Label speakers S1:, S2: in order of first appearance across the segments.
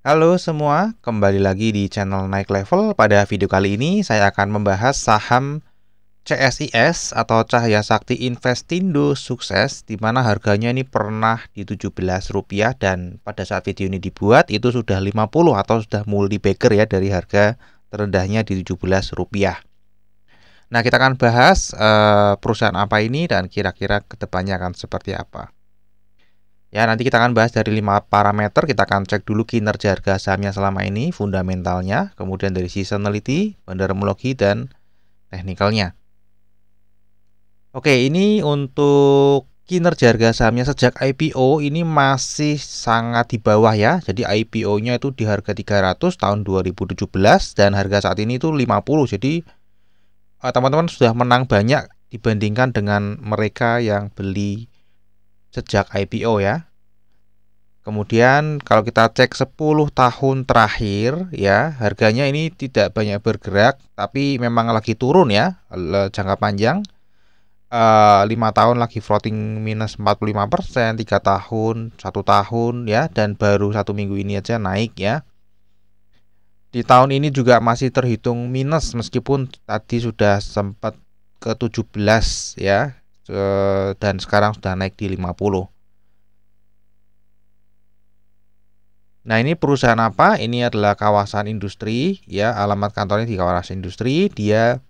S1: Halo semua, kembali lagi di channel Naik Level. Pada video kali ini saya akan membahas saham CSIS atau Cahya Sakti Investindo Sukses, di mana harganya ini pernah di Rp17 dan pada saat video ini dibuat itu sudah 50 atau sudah multi bagger ya dari harga terendahnya di Rp17. Nah, kita akan bahas perusahaan apa ini dan kira-kira kedepannya akan seperti apa. Ya, nanti kita akan bahas dari 5 parameter. Kita akan cek dulu kinerja harga sahamnya selama ini, fundamentalnya, kemudian dari seasonality, fundamentologi, dan teknikalnya. Oke, ini untuk kinerja harga sahamnya sejak IPO ini masih sangat di bawah ya. Jadi IPO-nya itu di harga 300 tahun 2017 dan harga saat ini itu 50. Jadi teman-teman sudah menang banyak dibandingkan dengan mereka yang beli sejak IPO ya. Kemudian kalau kita cek 10 tahun terakhir ya, harganya ini tidak banyak bergerak, tapi memang lagi turun ya, jangka panjang. 5 tahun lagi floating minus 45%, 3 tahun, 1 tahun ya, dan baru 1 minggu ini aja naik ya. Di tahun ini juga masih terhitung minus meskipun tadi sudah sempat ke 17 ya, dan sekarang sudah naik di 50. Nah, ini perusahaan apa? Ini adalah kawasan industri ya, alamat kantornya di kawasan industri. Dia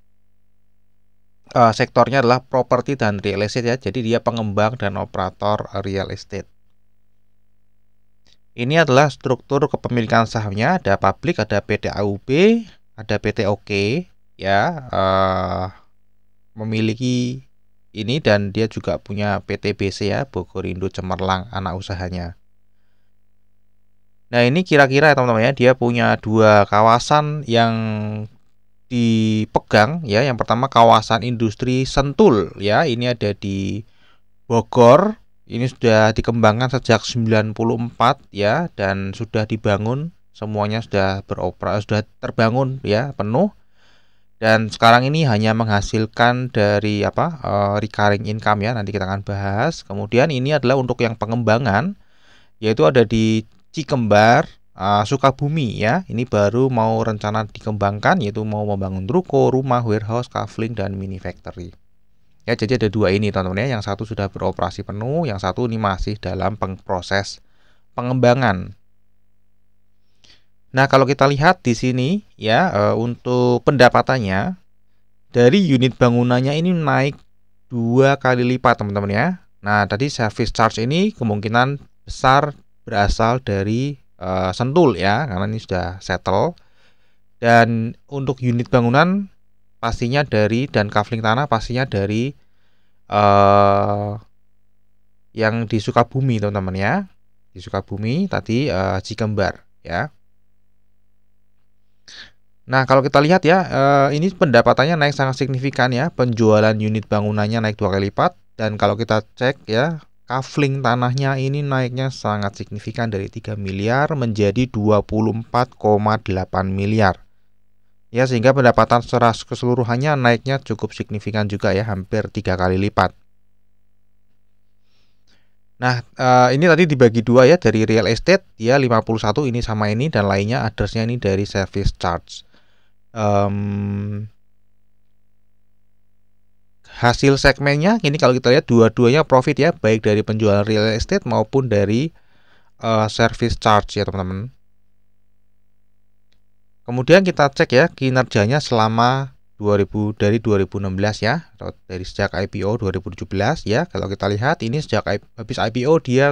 S1: sektornya adalah properti dan real estate ya. Jadi dia pengembang dan operator real estate. Ini adalah struktur kepemilikan sahamnya, ada publik, ada PT AUB, ada PT OK ya, memiliki ini, dan dia juga punya PT BC ya, Bogorindo Cemerlang anak usahanya. Nah, ini kira-kira ya teman-teman ya, dia punya 2 kawasan yang dipegang ya. Yang pertama kawasan industri Sentul ya, ini ada di Bogor. Ini sudah dikembangkan sejak 94 ya, dan sudah dibangun, semuanya sudah beroperasi, sudah terbangun ya penuh. Dan sekarang ini hanya menghasilkan dari recurring income ya, nanti kita akan bahas. Kemudian ini adalah untuk yang pengembangan, yaitu ada di Cikembar, Sukabumi ya. Ini baru mau rencana dikembangkan, yaitu mau membangun ruko, rumah, warehouse, kafling, dan mini factory. Ya, jadi ada 2 ini teman-teman ya. Yang satu sudah beroperasi penuh, yang satu ini masih dalam proses pengembangan. Nah, kalau kita lihat di sini ya, untuk pendapatannya dari unit bangunannya ini naik 2 kali lipat teman-teman ya. Nah, tadi service charge ini kemungkinan besar berasal dari Sentul ya, karena ini sudah settle. Dan untuk unit bangunan pastinya dari, dan kafling tanah pastinya dari yang di Sukabumi teman-teman ya. Di Sukabumi tadi Cikembar ya. Nah, kalau kita lihat ya, ini pendapatannya naik sangat signifikan ya. Penjualan unit bangunannya naik 2 kali lipat. Dan kalau kita cek ya, kafling tanahnya ini naiknya sangat signifikan dari 3 miliar menjadi 24,8 miliar. Ya, sehingga pendapatan secara keseluruhannya naiknya cukup signifikan juga ya, hampir 3 kali lipat. Nah, ini tadi dibagi 2 ya, dari real estate dia 51 ini sama ini, dan lainnya others-nya ini dari service charge. Hasil segmennya ini kalau kita lihat dua-duanya profit ya, baik dari penjualan real estate maupun dari service charge ya teman-teman. Kemudian kita cek ya kinerjanya selama dari 2016 ya, atau dari sejak IPO 2017 ya. Kalau kita lihat ini sejak habis IPO dia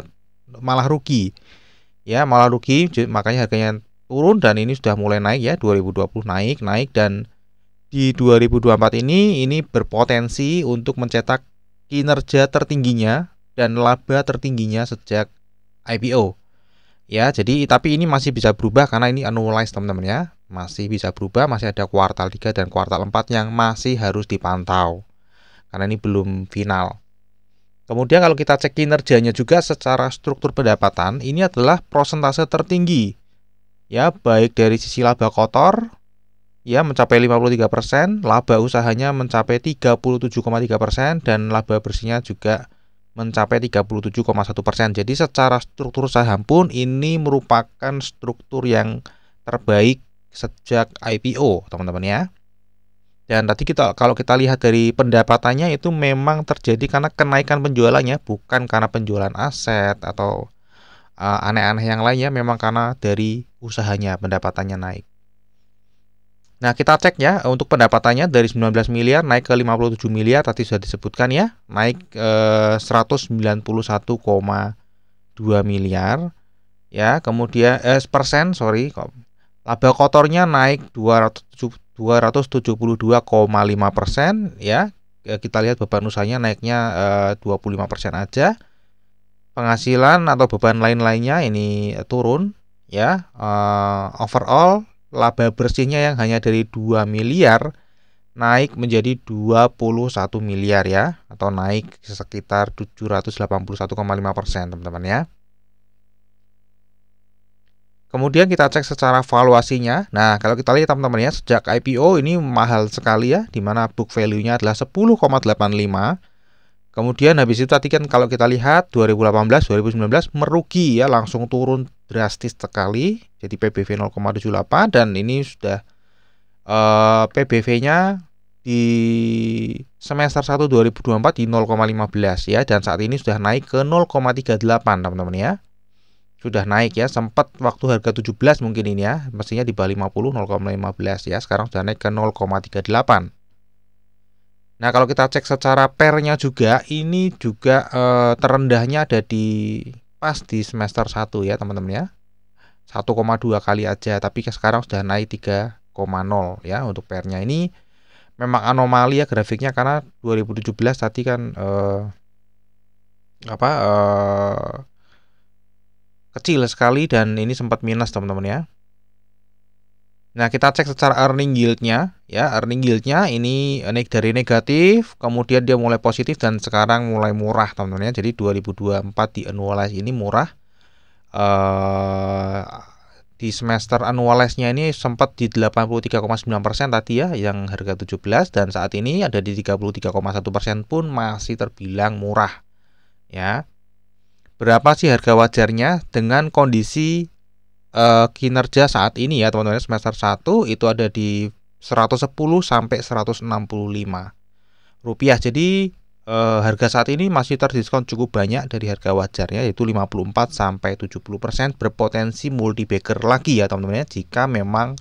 S1: malah rugi ya, makanya harganya turun, dan ini sudah mulai naik ya, 2020 naik dan di 2024 ini berpotensi untuk mencetak kinerja tertingginya dan laba tertingginya sejak IPO. Ya, jadi tapi ini masih bisa berubah karena ini annualized teman-teman ya. Masih bisa berubah, masih ada kuartal 3 dan kuartal 4 yang masih harus dipantau. Karena ini belum final. Kemudian kalau kita cek kinerjanya juga secara struktur pendapatan, ini adalah prosentase tertinggi. Ya, baik dari sisi laba kotor ya mencapai 53%, laba usahanya mencapai 37,3%, dan laba bersihnya juga mencapai 37,1%. Jadi secara struktur saham pun ini merupakan struktur yang terbaik sejak IPO, teman-teman ya. Dan tadi kalau kita lihat dari pendapatannya itu memang terjadi karena kenaikan penjualannya, bukan karena penjualan aset atau aneh-aneh yang lainnya, memang karena dari usahanya pendapatannya naik. Nah, kita cek ya untuk pendapatannya dari 19 miliar naik ke 57 miliar tadi sudah disebutkan ya, naik 191,2 miliar ya. Kemudian laba kotornya naik 272,5% ya. Kita lihat beban usahanya naiknya 25% aja. Penghasilan atau beban lain-lainnya ini turun ya. Overall laba bersihnya yang hanya dari 2 miliar naik menjadi 21 miliar ya, atau naik sekitar 781,5% teman-teman ya. Kemudian kita cek secara valuasinya. Nah, kalau kita lihat teman-teman ya, sejak IPO ini mahal sekali ya, di mana book value-nya adalah 10,85. Kemudian habis itu tadi kan kalau kita lihat 2018, 2019 merugi ya, langsung turun drastis sekali. Jadi PBV 0,78 dan ini sudah PBV-nya di semester 1 2024 di 0,15 ya, dan saat ini sudah naik ke 0,38 teman-teman ya. Sudah naik ya, sempat waktu harga 17 mungkin ini ya, mestinya di bawah 50 0,15 ya, sekarang sudah naik ke 0,38. Nah, kalau kita cek secara pernya juga, ini juga terendahnya ada pas di semester 1 ya teman-teman ya. 1,2 kali aja, tapi sekarang sudah naik 3,0 ya untuk pernya. Ini memang anomali ya grafiknya, karena 2017 tadi kan kecil sekali dan ini sempat minus teman-teman ya. Nah, kita cek secara earning yield-nya ya. Earning yield-nya ini naik dari negatif, kemudian dia mulai positif dan sekarang mulai murah teman-teman ya. Jadi 2024 di annualize ini murah. Di semester annualize-nya ini sempat di 83,9% tadi ya, yang harga 17, dan saat ini ada di 33,1% pun masih terbilang murah ya. Berapa sih harga wajarnya dengan kondisi kinerja saat ini ya teman-teman? Semester 1 itu ada di 110 sampai 165 rupiah. Jadi harga saat ini masih terdiskon cukup banyak dari harga wajarnya, yaitu 54 sampai 70%, berpotensi multi bagger lagi ya teman-teman ya, jika memang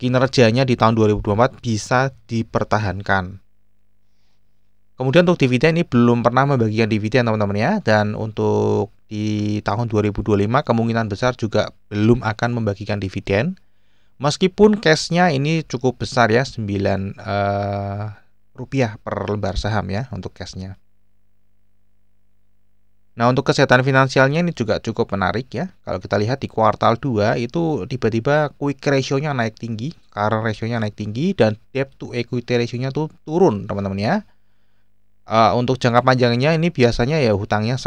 S1: kinerjanya di tahun 2024 bisa dipertahankan. Kemudian untuk dividen ini belum pernah membagikan dividen teman-teman ya, dan untuk di tahun 2025 kemungkinan besar juga belum akan membagikan dividen. Meskipun cashnya ini cukup besar ya, 9 rupiah per lembar saham ya untuk cashnya. Nah, untuk kesehatan finansialnya ini juga cukup menarik ya. Kalau kita lihat di kuartal 2 itu tiba-tiba quick ratio-nya naik tinggi, current ratio-nya naik tinggi, dan debt to equity ratio-nya tuh turun teman-teman ya. Untuk jangka panjangnya ini biasanya ya hutangnya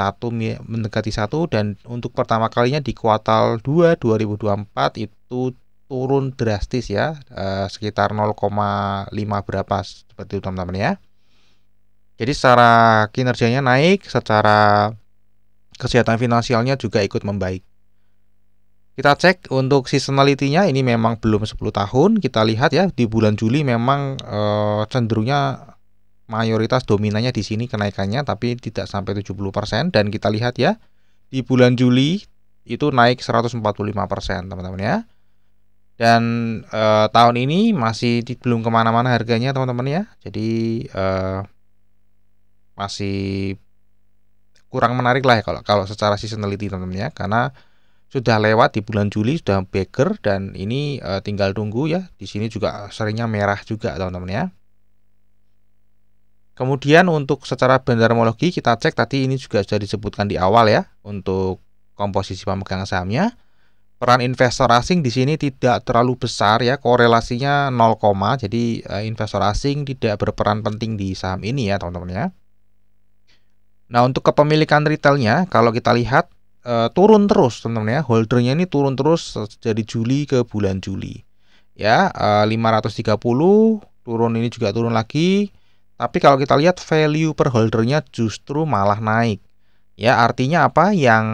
S1: mendekati 1, dan untuk pertama kalinya di kuartal 2 2024 itu turun drastis ya, sekitar 0,5 berapa seperti itu teman-teman ya. Jadi secara kinerjanya naik, secara kesehatan finansialnya juga ikut membaik. Kita cek untuk seasonality-nya ini memang belum 10 tahun. Kita lihat ya di bulan Juli memang cenderungnya mayoritas dominannya di sini kenaikannya, tapi tidak sampai 70%, dan kita lihat ya di bulan Juli itu naik 145% teman-teman ya. Dan tahun ini masih belum kemana-mana harganya teman-teman ya. Jadi masih kurang menarik lah ya kalau secara seasonality teman-teman ya, karena sudah lewat di bulan Juli, sudah bagger, dan ini tinggal tunggu ya. Di sini juga seringnya merah juga teman-teman ya. Kemudian untuk secara bendarmologi kita cek tadi, ini juga sudah disebutkan di awal ya, untuk komposisi pemegang sahamnya. Peran investor asing di sini tidak terlalu besar ya, korelasinya 0, jadi investor asing tidak berperan penting di saham ini ya teman-teman ya. Nah, untuk kepemilikan retailnya kalau kita lihat turun terus teman-teman ya, holdernya ini turun terus dari Juli ke bulan Juli ya. 530 turun, ini juga turun lagi. Tapi kalau kita lihat value per holdernya justru malah naik. Ya, artinya apa? Yang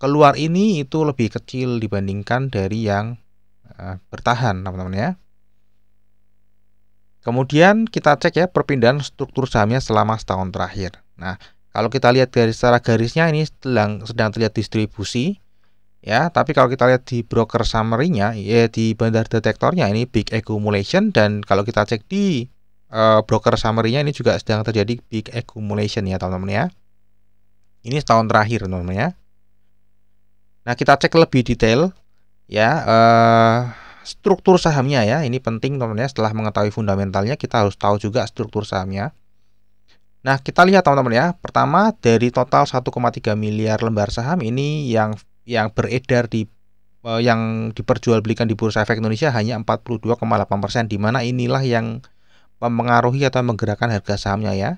S1: keluar ini itu lebih kecil dibandingkan dari yang bertahan, teman-teman ya. Kemudian kita cek ya perpindahan struktur sahamnya selama setahun terakhir. Nah, kalau kita lihat dari secara garisnya ini sedang terlihat distribusi ya, tapi kalau kita lihat di broker summary-nya ya di bandar detektornya ini big accumulation, dan kalau kita cek di broker summary-nya ini juga sedang terjadi big accumulation ya teman-teman ya. Ini setahun terakhir teman-teman ya. Nah, kita cek lebih detail ya struktur sahamnya ya. Ini penting teman-teman ya, setelah mengetahui fundamentalnya kita harus tahu juga struktur sahamnya. Nah, kita lihat teman-teman ya. Pertama, dari total 1,3 miliar lembar saham ini yang beredar di yang diperjualbelikan di Bursa Efek Indonesia hanya 42,8%, di mana inilah yang mempengaruhi atau menggerakkan harga sahamnya ya.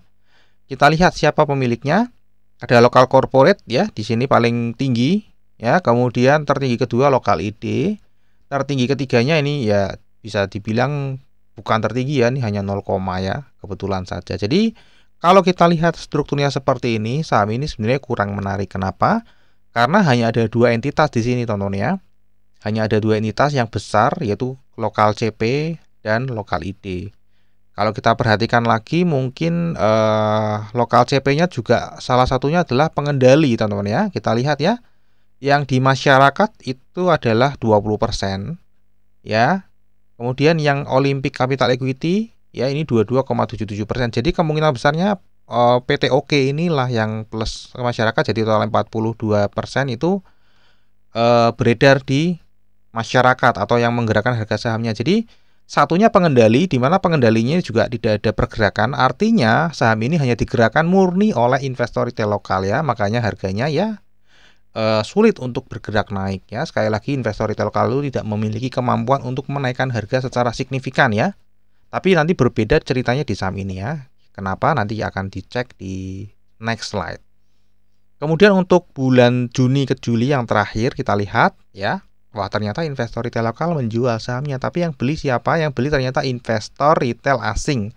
S1: Kita lihat siapa pemiliknya. Ada lokal corporate ya, di sini paling tinggi ya. Kemudian tertinggi kedua lokal ID. Tertinggi ketiganya ini ya bisa dibilang bukan tertinggi ya, ini hanya 0, ya, kebetulan saja. Jadi kalau kita lihat strukturnya seperti ini, saham ini sebenarnya kurang menarik. Kenapa? Karena hanya ada dua entitas di sini teman-teman ya. Hanya ada dua entitas yang besar, yaitu lokal CP dan lokal ID. Kalau kita perhatikan lagi mungkin lokal CP-nya juga salah satunya adalah pengendali teman-teman ya. Kita lihat ya. Yang di masyarakat itu adalah 20% ya. Kemudian yang Olympic Capital Equity ya ini 22,77%. Jadi kemungkinan besarnya PT OK inilah yang plus ke masyarakat, jadi total 42% itu beredar di masyarakat atau yang menggerakkan harga sahamnya. Jadi satunya pengendali, di mana pengendalinya juga tidak ada pergerakan. Artinya saham ini hanya digerakkan murni oleh investor retail lokal ya. Makanya harganya ya sulit untuk bergerak naik ya. Sekali lagi investor retail lokal itu tidak memiliki kemampuan untuk menaikkan harga secara signifikan ya. Tapi nanti berbeda ceritanya di saham ini ya. Kenapa? Nanti akan dicek di next slide. Kemudian untuk bulan Juni ke Juli yang terakhir kita lihat ya. Wah, ternyata investor retail lokal menjual sahamnya, tapi yang beli siapa? Yang beli ternyata investor retail asing.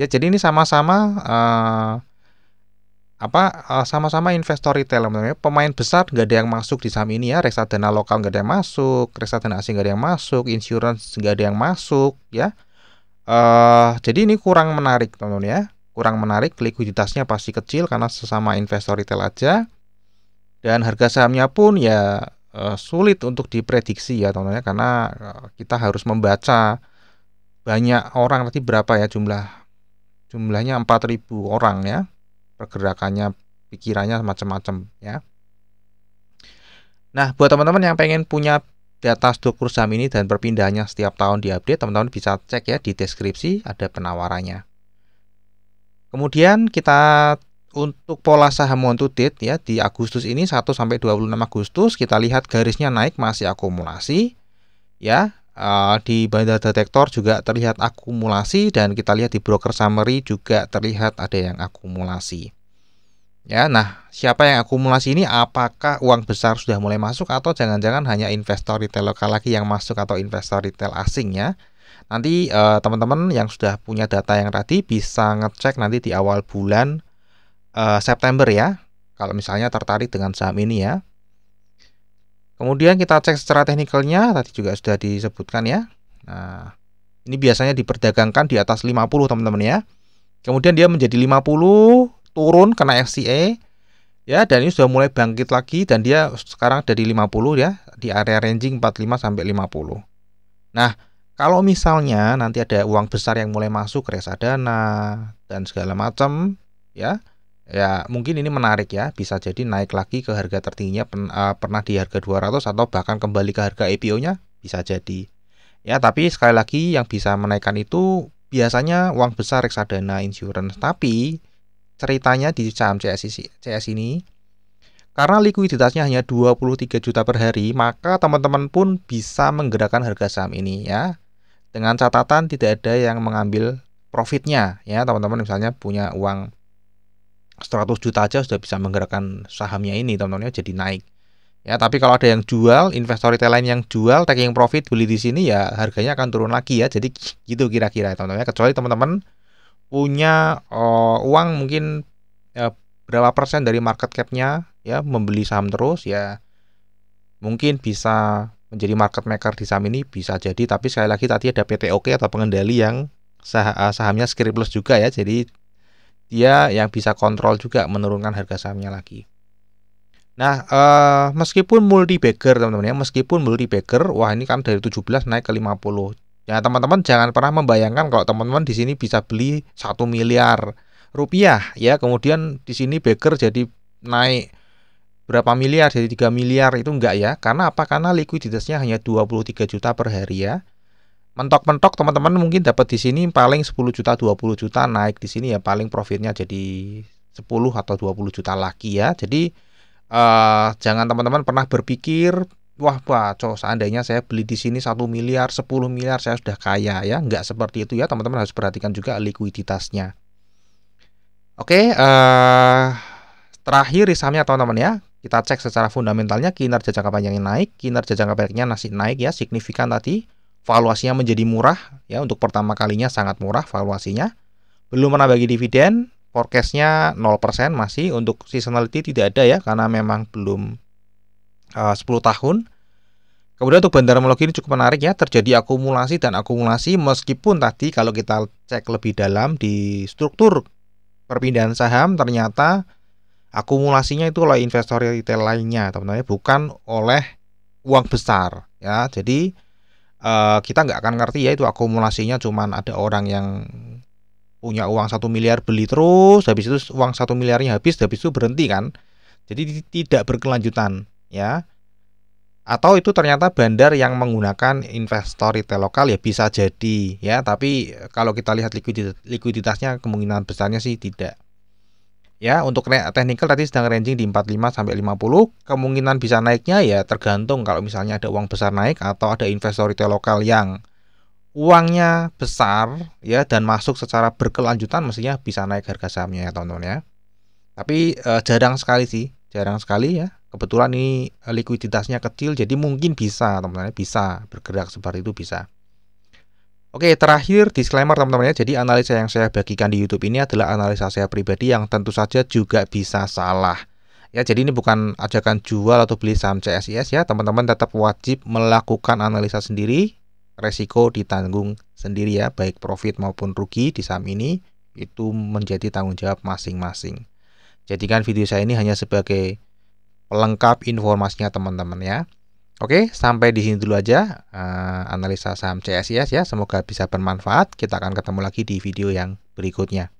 S1: Ya, jadi ini sama-sama sama-sama investor retail, pemain besar nggak ada yang masuk di saham ini ya. Reksadana lokal nggak ada yang masuk, reksadana asing nggak ada yang masuk, insurance nggak ada yang masuk ya. Jadi ini kurang menarik teman-teman ya, kurang menarik, likuiditasnya pasti kecil karena sesama investor retail aja, dan harga sahamnya pun ya sulit untuk diprediksi ya teman-teman ya, karena kita harus membaca banyak orang, nanti berapa ya jumlahnya 4.000 orang ya, pergerakannya, pikirannya macam-macam ya. Nah, buat teman-teman yang pengen punya data struktur saham ini dan perpindahannya setiap tahun diupdate, teman-teman bisa cek ya di deskripsi, ada penawarannya. Kemudian kita untuk pola saham month to date ya, di Agustus ini 1 sampai 26 Agustus kita lihat garisnya naik, masih akumulasi ya. Di bandar detektor juga terlihat akumulasi, dan kita lihat di broker summary juga terlihat ada yang akumulasi. Ya, nah siapa yang akumulasi ini? Apakah uang besar sudah mulai masuk atau jangan-jangan hanya investor retail lokal lagi yang masuk atau investor retail asing ya? Nanti teman-teman yang sudah punya data yang tadi bisa ngecek nanti di awal bulan September ya, kalau misalnya tertarik dengan saham ini ya. Kemudian kita cek secara teknikalnya, tadi juga sudah disebutkan ya. Nah, ini biasanya diperdagangkan di atas 50 teman-teman ya. Kemudian dia menjadi 50, turun kena FCA ya, dan ini sudah mulai bangkit lagi, dan dia sekarang dari 50 ya, di area ranging 45 sampai 50. Nah, kalau misalnya nanti ada uang besar yang mulai masuk, reksadana dan segala macam ya, mungkin ini menarik ya, bisa jadi naik lagi ke harga tertingginya pernah di harga 200 atau bahkan kembali ke harga IPO-nya bisa jadi. Ya, tapi sekali lagi yang bisa menaikkan itu biasanya uang besar, reksadana, insurance. Tapi ceritanya di saham CS ini karena likuiditasnya hanya 23 juta per hari, maka teman-teman pun bisa menggerakkan harga saham ini ya. Dengan catatan tidak ada yang mengambil profitnya ya, teman-teman misalnya punya uang 100 juta aja sudah bisa menggerakkan sahamnya ini teman-teman ya, jadi naik ya. Tapi kalau ada yang jual, investor retail lain yang jual taking profit beli di sini ya, harganya akan turun lagi ya. Jadi gitu kira-kira teman-teman ya, kecuali teman-teman punya uang mungkin berapa persen dari market cap-nya ya, membeli saham terus ya, mungkin bisa menjadi market maker di saham ini, bisa jadi. Tapi sekali lagi tadi ada PTOK atau pengendali yang sahamnya surplus juga ya, jadi dia yang bisa kontrol juga menurunkan harga sahamnya lagi. Nah, meskipun multi bagger teman-teman ya, meskipun multi bagger, wah ini kan dari 17 naik ke 50. Ya, teman-teman jangan pernah membayangkan kalau teman-teman di sini bisa beli 1 miliar rupiah ya, kemudian di sini bagger jadi naik berapa miliar jadi 3 miliar, itu enggak ya. Karena apa? Karena likuiditasnya hanya 23 juta per hari ya. Mentok-mentok teman-teman mungkin dapat di sini paling 10 juta, 20 juta, naik di sini ya paling profitnya jadi 10 atau 20 juta lagi ya. Jadi jangan teman-teman pernah berpikir, wah seandainya saya beli di sini 1 miliar, 10 miliar saya sudah kaya ya. Enggak seperti itu ya, teman-teman harus perhatikan juga likuiditasnya. Oke, terakhir di sahamnya teman-teman ya, kita cek secara fundamentalnya, kinerja jangka panjangnya naik, kinerja jangka pendeknya masih naik ya, signifikan tadi. Valuasinya menjadi murah ya, untuk pertama kalinya sangat murah valuasinya. Belum pernah bagi dividen, forecastnya 0% masih, untuk seasonality tidak ada ya, karena memang belum 10 tahun. Kemudian untuk bandarmologi ini cukup menarik ya, terjadi akumulasi dan akumulasi, meskipun tadi kalau kita cek lebih dalam di struktur perpindahan saham, ternyata akumulasinya itu oleh investor retail lainnya teman-teman, bukan oleh uang besar ya. Jadi kita nggak akan ngerti ya itu akumulasinya, cuman ada orang yang punya uang 1 miliar beli terus, habis itu uang 1 miliarnya habis itu berhenti kan. Jadi tidak berkelanjutan ya. Atau itu ternyata bandar yang menggunakan investor retail lokal ya, bisa jadi ya. Tapi kalau kita lihat likuiditasnya kemungkinan besarnya sih tidak. Ya, untuk technical tadi sedang ranging di 45 sampai 50. Kemungkinan bisa naiknya ya tergantung kalau misalnya ada uang besar naik atau ada investor retail lokal yang uangnya besar ya dan masuk secara berkelanjutan, mestinya bisa naik harga sahamnya ya teman-teman ya. Tapi jarang sekali sih, jarang sekali ya. Kebetulan ini likuiditasnya kecil, jadi mungkin bisa teman-teman, bisa bergerak seperti itu, bisa. Oke, terakhir disclaimer teman-teman ya. Jadi analisa yang saya bagikan di YouTube ini adalah analisa saya pribadi yang tentu saja juga bisa salah. Ya, jadi ini bukan ajakan jual atau beli saham CSIS ya. Teman-teman tetap wajib melakukan analisa sendiri. Resiko ditanggung sendiri ya, baik profit maupun rugi di saham ini itu menjadi tanggung jawab masing-masing. Jadikan video saya ini hanya sebagai pelengkap informasinya teman-teman ya. Oke, sampai di sini dulu aja analisa saham CSIS ya. Semoga bisa bermanfaat. Kita akan ketemu lagi di video yang berikutnya.